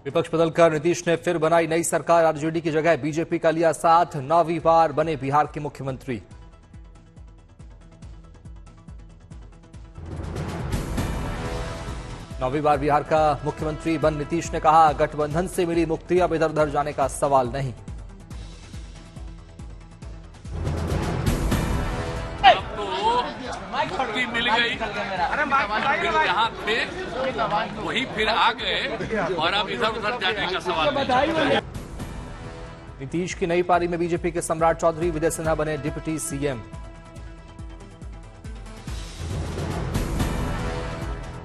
विपक्ष बदलकर नीतीश ने फिर बनाई नई सरकार। आरजेडी की जगह बीजेपी का लिया साथ। 9वीं बार बने बिहार के मुख्यमंत्री। नौवीं बार बिहार का मुख्यमंत्री बन नीतीश ने कहा, गठबंधन से मिली मुक्ति, अब इधर उधर जाने का सवाल नहीं। मुक्ति मिल गई, फिर यहाँ थे वही फिर आ गए और अब इधर उधर जाने का सवाल नहीं। नीतीश की नई पारी में बीजेपी के सम्राट चौधरी विजय सिन्हा बने डिप्टी सीएम।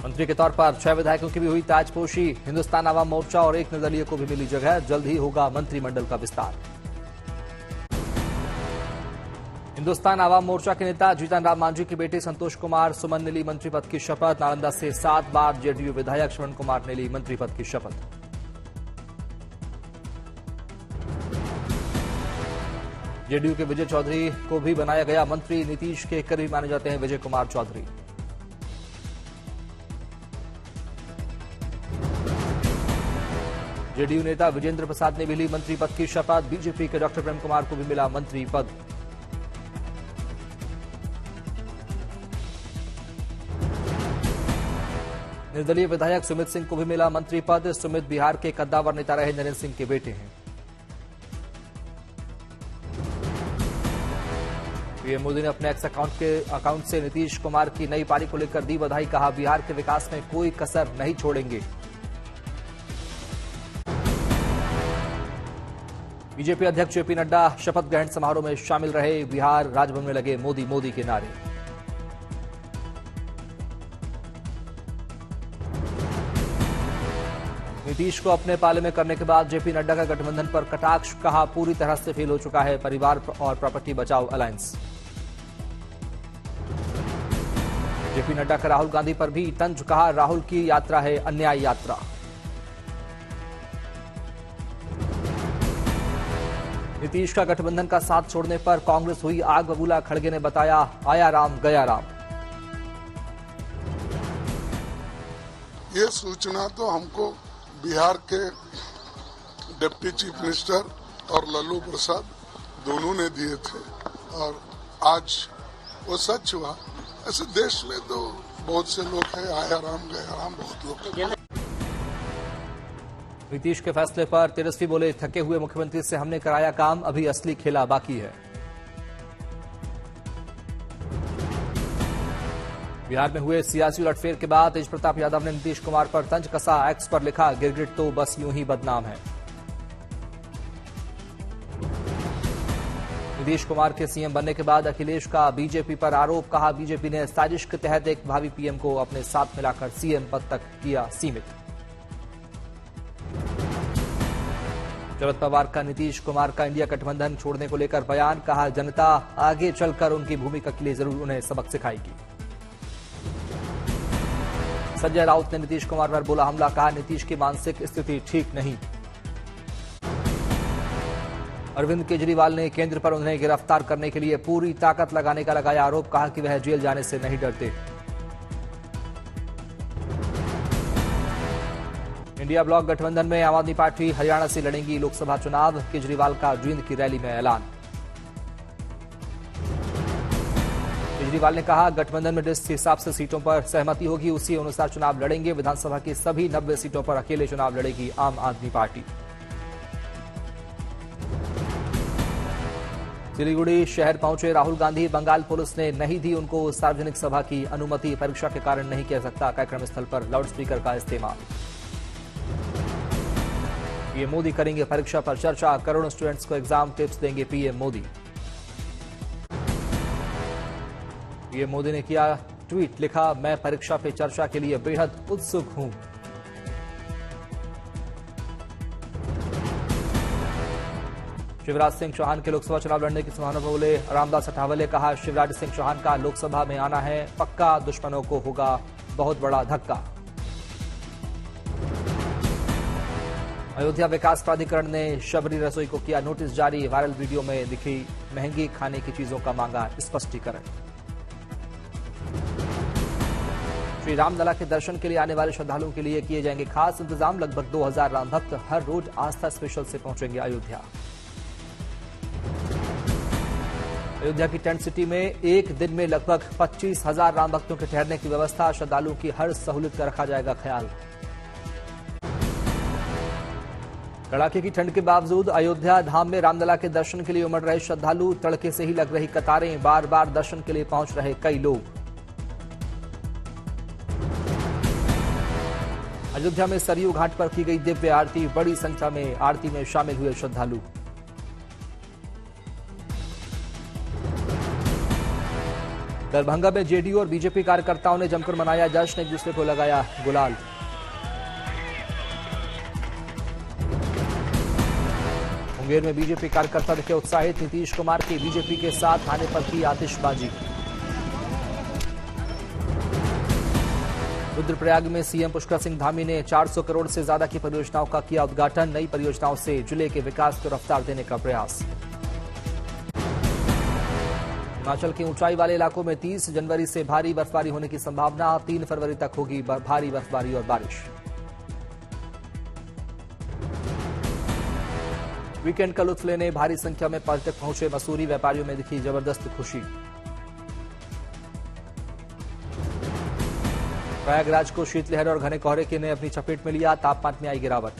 मंत्री के तौर पर 6 विधायकों की भी हुई ताजपोशी। हिंदुस्तान आवाम मोर्चा और एक निर्दलीय को भी मिली जगह। जल्द ही होगा मंत्रिमंडल का विस्तार। हिंदुस्तान आवाम मोर्चा के नेता जीतन राम मांझी के बेटे संतोष कुमार सुमन ने ली मंत्री पद की शपथ। नालंदा से 7 बार जेडीयू विधायक श्रवण कुमार ने ली मंत्री पद की शपथ। जेडीयू के विजय चौधरी को भी बनाया गया मंत्री। नीतीश के करीब माने जाते हैं विजय कुमार चौधरी। जेडीयू नेता विजेंद्र प्रसाद ने भी ली मंत्री पद की शपथ। बीजेपी के डॉक्टर प्रेम कुमार को भी मिला मंत्री पद। निर्दलीय विधायक सुमित सिंह को भी मिला मंत्री पद। सुमित बिहार के कद्दावर नेता रहे नरेंद्र सिंह के बेटे हैं। पीएम मोदी ने अपने एक्स अकाउंट से नीतीश कुमार की नई पारी को लेकर दी बधाई। कहा, बिहार के विकास में कोई कसर नहीं छोड़ेंगे। बीजेपी अध्यक्ष जेपी नड्डा शपथ ग्रहण समारोह में शामिल रहे। बिहार राजभवन में लगे मोदी मोदी के नारे। नीतीश को अपने पाले में करने के बाद जेपी नड्डा का गठबंधन पर कटाक्ष। कहा, पूरी तरह से फेल हो चुका है परिवार और प्रॉपर्टी बचाओ अलायंस। जेपी नड्डा का राहुल गांधी पर भी तंज। कहा, राहुल की यात्रा है अन्याय यात्रा। नीतीश का गठबंधन का साथ छोड़ने पर कांग्रेस हुई आग बबूला। खड़गे ने बताया, आया राम गया राम। ये सूचना तो हमको बिहार के डिप्टी चीफ मिनिस्टर और लल्लू प्रसाद दोनों ने दिए थे और आज वो सच हुआ। ऐसे देश में तो बहुत से लोग हैं, आया राम गया राम, बहुत लोग हैं। नीतीश के फैसले पर तेजस्वी बोले, थके हुए मुख्यमंत्री से हमने कराया काम, अभी असली खेला बाकी है। बिहार में हुए सियासी उलटफेर के बाद तेज प्रताप यादव ने नीतीश कुमार पर तंज कसा। एक्स पर लिखा, गिरगिट तो बस यूं ही बदनाम है। नीतीश कुमार के सीएम बनने के बाद अखिलेश का बीजेपी पर आरोप। कहा, बीजेपी ने साजिश के तहत एक भावी पीएम को अपने साथ मिलाकर सीएम पद तक किया सीमित। शरद पवार का नीतीश कुमार का इंडिया गठबंधन छोड़ने को लेकर बयान। कहा, जनता आगे चलकर उनकी भूमिका के लिए जरूर उन्हें सबक सिखाएगी। संजय राउत ने नीतीश कुमार पर बोला हमला। कहा, नीतीश की मानसिक स्थिति ठीक नहीं। अरविंद केजरीवाल ने केंद्र पर उन्हें गिरफ्तार करने के लिए पूरी ताकत लगाने का लगाया आरोप। कहा कि वह जेल जाने से नहीं डरते। इंडिया ब्लॉक गठबंधन में आम आदमी पार्टी हरियाणा से लड़ेंगी लोकसभा चुनाव। केजरीवाल का जींद की रैली में ऐलान। केजरीवाल ने कहा, गठबंधन में जिस हिसाब से सीटों पर सहमति होगी उसी अनुसार चुनाव लड़ेंगे। विधानसभा की सभी 90 सीटों पर अकेले चुनाव लड़ेगी आम आदमी पार्टी। सिलीगुड़ी शहर पहुंचे राहुल गांधी। बंगाल पुलिस ने नहीं दी उनको सार्वजनिक सभा की अनुमति। परीक्षा के कारण नहीं किया सकता। कार्यक्रम स्थल पर लाउडस्पीकर का इस्तेमाल। पीएम मोदी करेंगे परीक्षा पर चर्चा। करोड़ों स्टूडेंट्स को एग्जाम टिप्स देंगे पीएम मोदी। पीएम मोदी ने किया ट्वीट। लिखा, मैं परीक्षा पे चर्चा के लिए बेहद उत्सुक हूं। शिवराज सिंह चौहान के लोकसभा चुनाव लड़ने की संभावना पर बोले रामदास अठावले। कहा, शिवराज सिंह चौहान का लोकसभा में आना है पक्का, दुश्मनों को होगा बहुत बड़ा धक्का। अयोध्या विकास प्राधिकरण ने शबरी रसोई को किया नोटिस जारी। वायरल वीडियो में दिखी महंगी खाने की चीजों का मांगा स्पष्टीकरण। श्री रामलला के दर्शन के लिए आने वाले श्रद्धालुओं के लिए किए जाएंगे खास इंतजाम। लगभग 2000 राम भक्त हर रोज आस्था स्पेशल से पहुंचेंगे अयोध्या। अयोध्या की टेंट सिटी में एक दिन में लगभग 25,000 राम भक्तों के ठहरने की व्यवस्था। श्रद्धालुओं की हर सहूलियत का रखा जाएगा ख्याल। कड़ाके की ठंड के बावजूद अयोध्या धाम में रामलला के दर्शन के लिए उमड़ रहे श्रद्धालु। तड़के से ही लग रही कतारें, बार बार दर्शन के लिए पहुंच रहे कई लोग। अयोध्या में सरयू घाट पर की गई दिव्य आरती। बड़ी संख्या में आरती में शामिल हुए श्रद्धालु। दरभंगा में जेडीयू और बीजेपी कार्यकर्ताओं ने जमकर मनाया जश्न, एक दूसरे को लगाया गुलाल। मुंगेर में बीजेपी कार्यकर्ता दिखे उत्साहित। नीतीश कुमार की बीजेपी के साथ आने पर की आतिशबाजी। रुद्रप्रयाग में सीएम पुष्कर सिंह धामी ने 400 करोड़ से ज्यादा की परियोजनाओं का किया उद्घाटन। नई परियोजनाओं से जिले के विकास को रफ्तार देने का प्रयास। हिमाचल के ऊंचाई वाले इलाकों में 30 जनवरी से भारी बर्फबारी होने की संभावना। 3 फरवरी तक होगी भारी बर्फबारी और बारिश। वीकेंड का लुत्फ लेने भारी संख्या में पर्यटक पहुंचे मसूरी। व्यापारियों में दिखी जबरदस्त खुशी। प्रयागराज को शीतलहर और घने कोहरे ने अपनी चपेट में लिया। तापमान में आई गिरावट।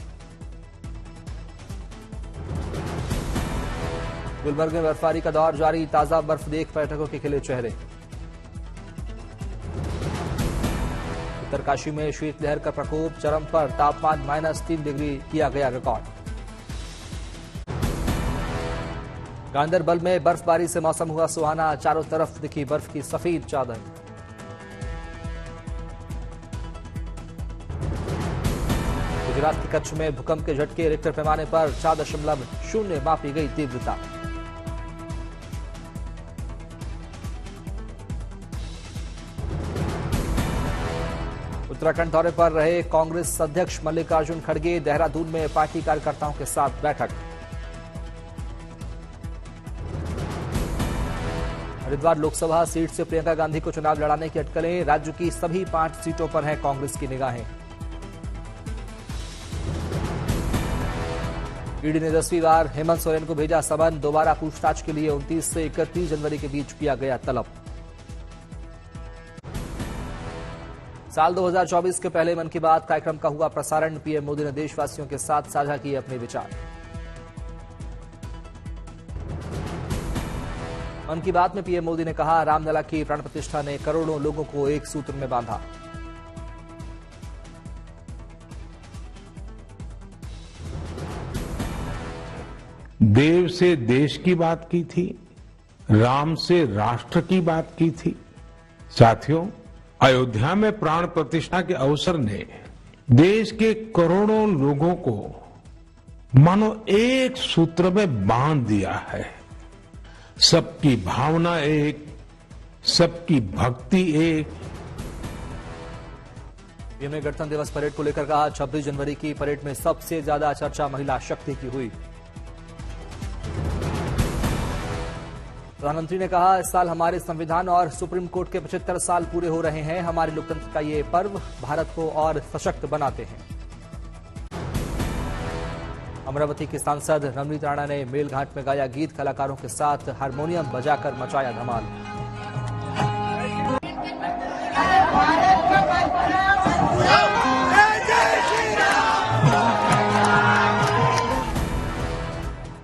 गुलबर्ग में बर्फबारी का दौर जारी। ताजा बर्फ देख पर्यटकों के खिले चेहरे। उत्तरकाशी में शीतलहर का प्रकोप चरम पर। तापमान -3 डिग्री किया गया रिकॉर्ड। गांदरबल में बर्फबारी से मौसम हुआ सुहाना। चारों तरफ दिखी बर्फ की सफेद चादर। गुजरात के कच्छ में भूकंप के झटके। रिक्टर पैमाने पर 4.0 मापी गई तीव्रता। उत्तराखंड दौरे पर रहे कांग्रेस अध्यक्ष मल्लिकार्जुन खड़गे। देहरादून में पार्टी कार्यकर्ताओं के साथ बैठक। हरिद्वार लोकसभा सीट से प्रियंका गांधी को चुनाव लड़ाने की अटकलें। राज्य की सभी 5 सीटों पर है कांग्रेस की निगाहें। ईडी ने 10वीं बार हेमंत सोरेन को भेजा समन। दोबारा पूछताछ के लिए 29 से 31 जनवरी के बीच किया गया तलब। साल 2024 के पहले मन की बात कार्यक्रम का हुआ प्रसारण। पीएम मोदी ने देशवासियों के साथ साझा किए अपने विचार। मन की बात में पीएम मोदी ने कहा, रामलला की प्राण प्रतिष्ठा ने करोड़ों लोगों को एक सूत्र में बांधा। देव से देश की बात की थी, राम से राष्ट्र की बात की थी। साथियों, अयोध्या में प्राण प्रतिष्ठा के अवसर ने देश के करोड़ों लोगों को मानो एक सूत्र में बांध दिया है। सबकी भावना एक, सबकी भक्ति एक। पीएम ने गणतंत्र दिवस परेड को लेकर कहा, 26 जनवरी की परेड में सबसे ज्यादा चर्चा महिला शक्ति की हुई। प्रधानमंत्री ने कहा, इस साल हमारे संविधान और सुप्रीम कोर्ट के 75 साल पूरे हो रहे हैं। हमारे लोकतंत्र का ये पर्व भारत को और सशक्त बनाते हैं। अमरावती की सांसद नवनीत राणा ने मेलघाट में गाया गीत। कलाकारों के साथ हारमोनियम बजाकर मचाया धमाल।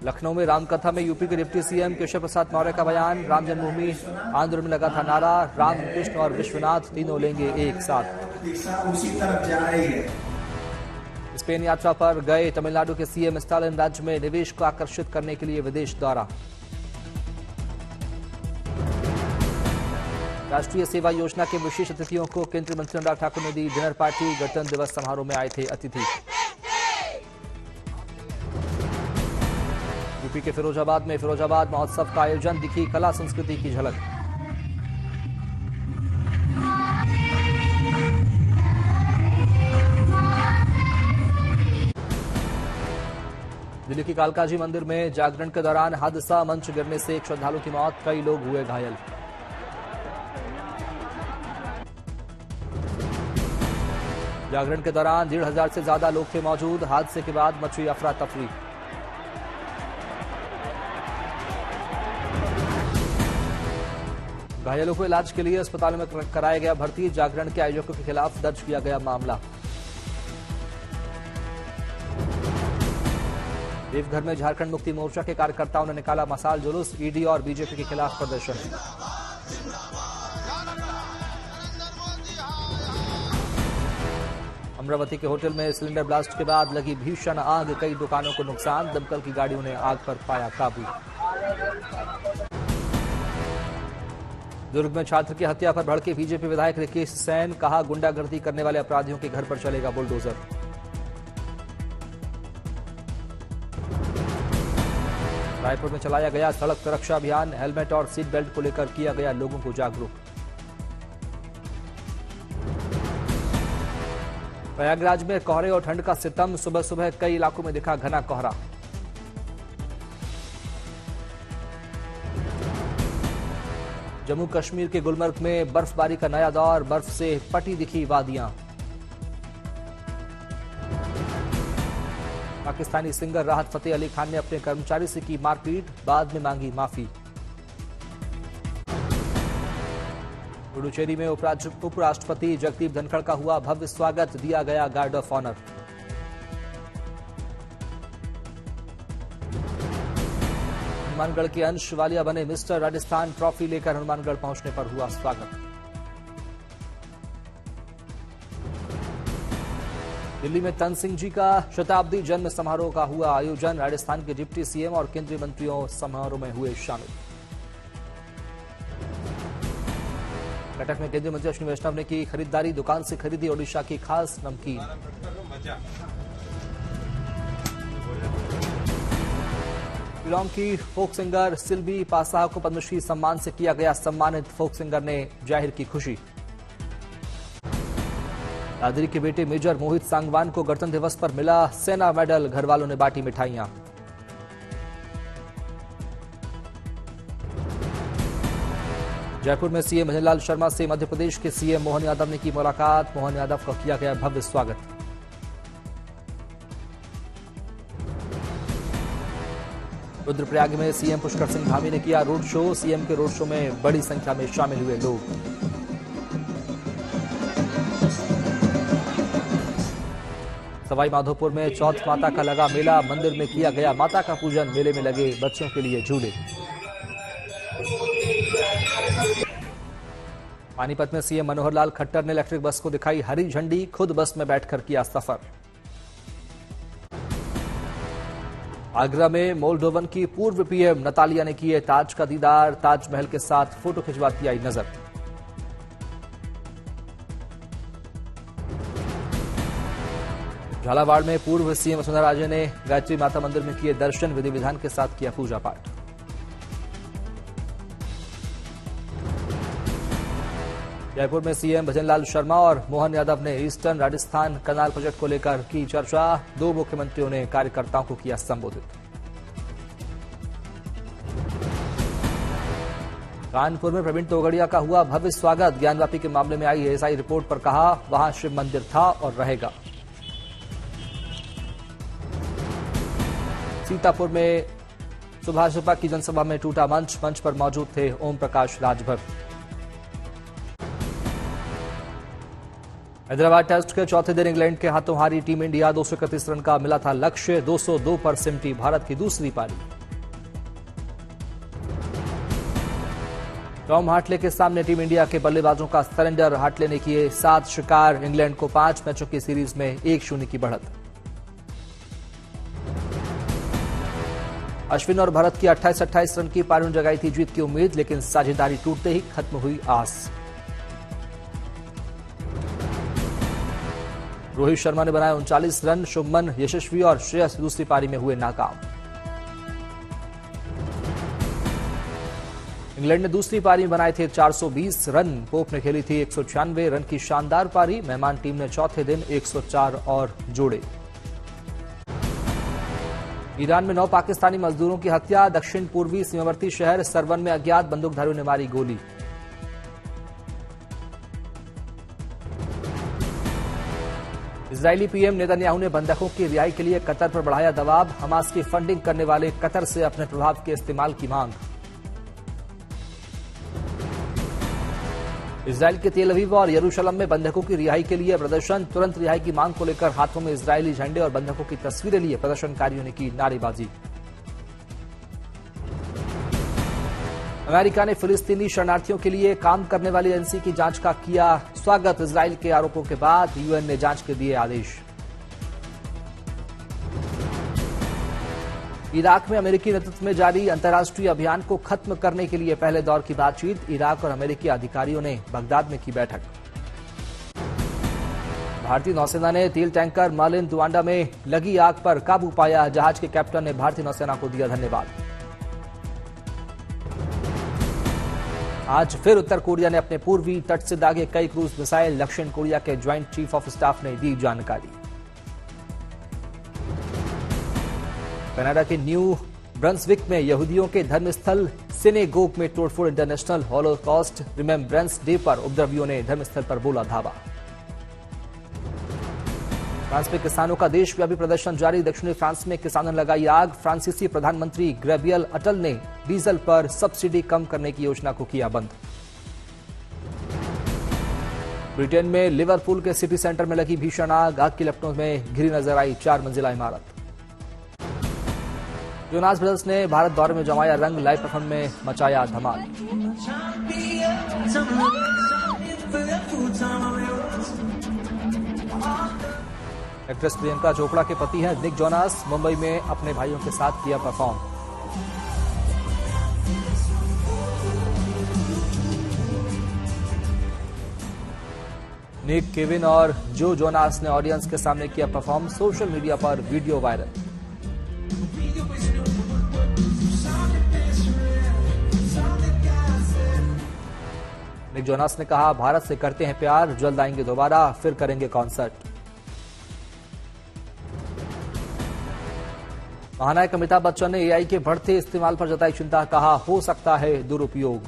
लखनऊ में रामकथा में यूपी के डिप्टी सीएम केशव प्रसाद मौर्य का बयान। राम जन्मभूमि आंदोलन में लगा था नारा, राम कृष्ण और विश्वनाथ तीनों लेंगे एक साथ। उसी तरफ जा रही है। स्पेन यात्रा पर गए तमिलनाडु के सीएम स्टालिन राज्य में निवेश को आकर्षित करने के लिए विदेश दौरा। राष्ट्रीय सेवा योजना के विशेष अतिथियों को केंद्रीय मंत्री अनुराग ठाकुर ने दी डिनर पार्टी। गणतंत्र दिवस समारोह में आए थे अतिथि। यूपी के फिरोजाबाद में फिरोजाबाद महोत्सव का आयोजन। दिखी कला संस्कृति की झलक। दिल्ली के कालकाजी मंदिर में जागरण के दौरान हादसा। मंच गिरने से एक श्रद्धालु की मौत, कई लोग हुए घायल। जागरण के दौरान 1,500 से ज्यादा लोग थे मौजूद। हादसे के बाद मची अफरा तफरी। घायलों को इलाज के लिए अस्पताल में कराया गया भर्ती। जागरण के आयोजकों के खिलाफ दर्ज किया गया मामला। देवघर में झारखंड मुक्ति मोर्चा के कार्यकर्ताओं ने निकाला मसाल जुलूस। ईडी और बीजेपी के खिलाफ प्रदर्शन। अमरावती के होटल में सिलेंडर ब्लास्ट के बाद लगी भीषण आग। कई दुकानों को नुकसान। दमकल की गाड़ियों ने आग पर पाया काबू। दुर्ग में छात्र की हत्या पर भड़के बीजेपी विधायक रिकेश सैन। कहा, गुंडागर्दी करने वाले अपराधियों के घर पर चलेगा बुलडोजर। रायपुर में चलाया गया सड़क सुरक्षा अभियान। हेलमेट और सीट बेल्ट को लेकर किया गया लोगों को जागरूक। प्रयागराज में कोहरे और ठंड का सितम। सुबह सुबह कई इलाकों में दिखा घना कोहरा। जम्मू कश्मीर के गुलमर्ग में बर्फबारी का नया दौर। बर्फ से पटी दिखी वादियां। पाकिस्तानी सिंगर राहत फतेह अली खान ने अपने कर्मचारी से की मारपीट। बाद में मांगी माफी। पुडुचेरी में उपराष्ट्रपति जगदीप धनखड़ का हुआ भव्य स्वागत। दिया गया गार्ड ऑफ ऑनर। हनुमानगढ़ के अंश वालिया बने मिस्टर राजस्थान। ट्रॉफी लेकर हनुमानगढ़ पहुंचने पर हुआ स्वागत। दिल्ली में तन सिंह जी का शताब्दी जन्म समारोह का हुआ आयोजन। राजस्थान के डिप्टी सीएम और केंद्रीय मंत्रियों समारोह में हुए शामिल। कटक में केंद्रीय मंत्री अश्विनी वैष्णव ने की खरीदारी। दुकान से खरीदी ओडिशा की खास नमकीन। शिलांग की फोक सिंगर सिल्वी पासाह को पद्मश्री सम्मान से किया गया सम्मानित। फोक सिंगर ने जाहिर की खुशी। दादरी के बेटे मेजर मोहित सांगवान को गणतंत्र दिवस पर मिला सेना मेडल। घर वालों ने बांटी मिठाइयां। जयपुर में सीएम भजनलाल शर्मा से मध्य प्रदेश के सीएम मोहन यादव ने की मुलाकात। मोहन यादव का किया गया भव्य स्वागत। रुद्रप्रयाग में सीएम पुष्कर सिंह धामी ने किया रोड शो। सीएम के रोड शो में बड़ी संख्या में शामिल हुए लोग। सवाई माधोपुर में चौथ माता का लगा मेला। मंदिर में किया गया माता का पूजन। मेले में लगे बच्चों के लिए झूले। पानीपत में सीएम मनोहर लाल खट्टर ने इलेक्ट्रिक बस को दिखाई हरी झंडी। खुद बस में बैठकर किया सफर। आगरा में मोल्डोवन की पूर्व पीएम नतालिया ने किए ताज का दीदार। ताजमहल के साथ फोटो खिंचवाती आई नजर। झालावाड़ में पूर्व सीएम वसुंधरा राजे ने गायत्री माता मंदिर में किए दर्शन। विधि विधान के साथ किया पूजा पाठ। जयपुर में सीएम भजनलाल शर्मा और मोहन यादव ने ईस्टर्न राजस्थान कनाल प्रोजेक्ट को लेकर की चर्चा। दो मुख्यमंत्रियों ने कार्यकर्ताओं को किया संबोधित। कानपुर में प्रवीण तोगड़िया का हुआ भव्य स्वागत। ज्ञानवापी के मामले में आई एएसआई रिपोर्ट पर कहा, वहां शिव मंदिर था और रहेगा। सीतापुर में सुभाषपा की जनसभा में टूटा मंच। मंच पर मौजूद थे ओम प्रकाश राजभर। हैदराबाद टेस्ट के चौथे दिन इंग्लैंड के हाथों हारी टीम इंडिया। 231 रन का मिला था लक्ष्य। 202 पर सिमटी भारत की दूसरी पारी। टॉम हार्टले के सामने टीम इंडिया के बल्लेबाजों का सरेंडर। हार्टले ने किए 7 शिकार। इंग्लैंड को 5 मैचों की सीरीज में 1-0 की बढ़त। अश्विन और भरत की 28-28 रन की पारियों ने जगाई थी जीत की उम्मीद, लेकिन साझेदारी टूटते ही खत्म हुई आस। रोहित शर्मा ने बनाए 39 रन। शुभमन, यशस्वी और श्रेयस दूसरी पारी में हुए नाकाम। इंग्लैंड ने दूसरी पारी में बनाए थे 420 रन। पोप ने खेली थी 196 रन की शानदार पारी। मेहमान टीम ने चौथे दिन 104 और जोड़े। ईरान में 9 पाकिस्तानी मजदूरों की हत्या। दक्षिण पूर्वी सीमावर्ती शहर सरवन में अज्ञात बंदूकधारियों ने मारी गोली। इजरायली पीएम नेतन्याहू ने बंधकों की रिहाई के लिए कतर पर बढ़ाया दबाव, हमास की फंडिंग करने वाले कतर से अपने प्रभाव के इस्तेमाल की मांग। इजरायल के तेल अवीव और यरूशलेम में बंधकों की रिहाई के लिए प्रदर्शन, तुरंत रिहाई की मांग को लेकर हाथों में इजरायली झंडे और बंधकों की तस्वीरें लिए प्रदर्शनकारियों ने की नारेबाजी। अमेरिका ने फिलिस्तीनी शरणार्थियों के लिए काम करने वाली एजेंसी की जांच का किया स्वागत, इजरायल के आरोपों के बाद यूएन ने जांच के दिए आदेश। इराक में अमेरिकी नेतृत्व में जारी अंतर्राष्ट्रीय अभियान को खत्म करने के लिए पहले दौर की बातचीत, इराक और अमेरिकी अधिकारियों ने बगदाद में की बैठक। भारतीय नौसेना ने तेल टैंकर मर्लिन दुआंडा में लगी आग पर काबू पाया, जहाज के कैप्टन ने भारतीय नौसेना को दिया धन्यवाद। आज फिर उत्तर कोरिया ने अपने पूर्वी तट से दागे कई क्रूज मिसाइल, दक्षिण कोरिया के ज्वाइंट चीफ ऑफ स्टाफ ने दी जानकारी। कनाडा के न्यू ब्रंसविक में यहूदियों के धर्मस्थल सिनेगोग में तोड़फोड़, इंटरनेशनल हॉलोकॉस्ट रिमेम्बरेंस डे पर उपद्रवियों ने धर्मस्थल पर बोला धावा। फ्रांस में किसानों का देशव्यापी प्रदर्शन जारी, दक्षिणी फ्रांस में किसानों ने लगाई आग, फ्रांसीसी प्रधानमंत्री गैब्रियल अटल ने डीजल पर सब्सिडी कम करने की योजना को किया बंद। ब्रिटेन में लिवरपूल के सिटी सेंटर में लगी भीषण आग, आग की लपटों में घिरी नजर आई 4 मंजिला इमारत। जोनास ब्रदर्स ने भारत दौरे में जमाया रंग, लाइव परफॉर्मेंस में मचाया धमाल। एक्ट्रेस प्रियंका चोपड़ा के पति हैं निक जोनास, मुंबई में अपने भाइयों के साथ किया परफॉर्म। निक, केविन और जो जोनास ने ऑडियंस के सामने किया परफॉर्म, सोशल मीडिया पर वीडियो वायरल। निक जोनास ने कहा, भारत से करते हैं प्यार, जल्द आएंगे दोबारा, फिर करेंगे कॉन्सर्ट। महानायक अमिताभ बच्चन ने एआई के बढ़ते इस्तेमाल पर जताई चिंता, कहा हो सकता है दुरुपयोग।